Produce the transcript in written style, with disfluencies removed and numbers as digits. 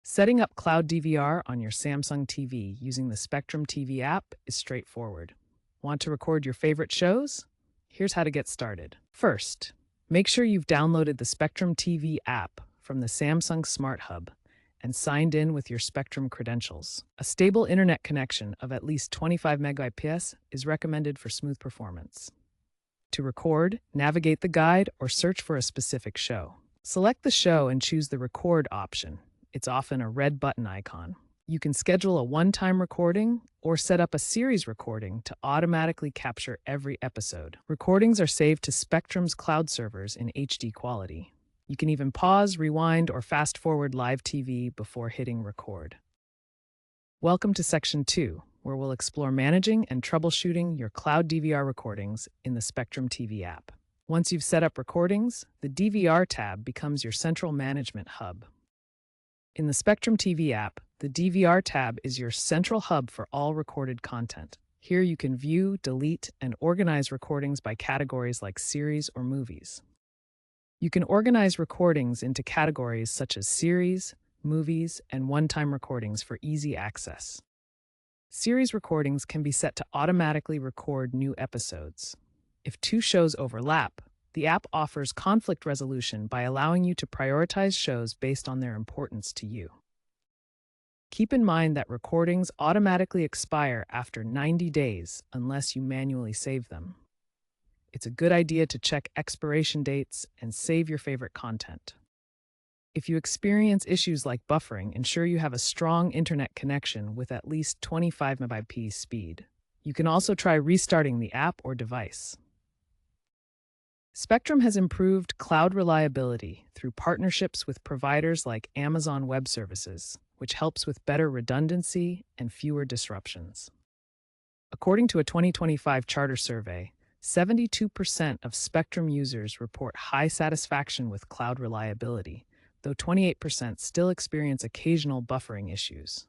Setting up Cloud DVR on your Samsung TV using the Spectrum TV app is straightforward. Want to record your favorite shows? Here's how to get started. First, make sure you've downloaded the Spectrum TV app from the Samsung Smart Hub and signed in with your Spectrum credentials. A stable internet connection of at least 25 Mbps is recommended for smooth performance. To record, navigate the guide or search for a specific show. Select the show and choose the record option. It's often a red button icon. You can schedule a one-time recording or set up a series recording to automatically capture every episode. Recordings are saved to Spectrum's cloud servers in HD quality. You can even pause, rewind, or fast-forward live TV before hitting record. Welcome to Section 2, where we'll explore managing and troubleshooting your Cloud DVR recordings in the Spectrum TV app. Once you've set up recordings, the DVR tab becomes your central management hub. In the Spectrum TV app, the DVR tab is your central hub for all recorded content. Here you can view, delete, and organize recordings by categories like series or movies. You can organize recordings into categories such as series, movies, and one-time recordings for easy access. Series recordings can be set to automatically record new episodes. If two shows overlap, the app offers conflict resolution by allowing you to prioritize shows based on their importance to you. Keep in mind that recordings automatically expire after 90 days unless you manually save them. It's a good idea to check expiration dates and save your favorite content. If you experience issues like buffering, ensure you have a strong internet connection with at least 25 Mbps speed. You can also try restarting the app or device. Spectrum has improved cloud reliability through partnerships with providers like Amazon Web Services, which helps with better redundancy and fewer disruptions. According to a 2025 Charter survey, 72% of Spectrum users report high satisfaction with cloud reliability, though 28% still experience occasional buffering issues.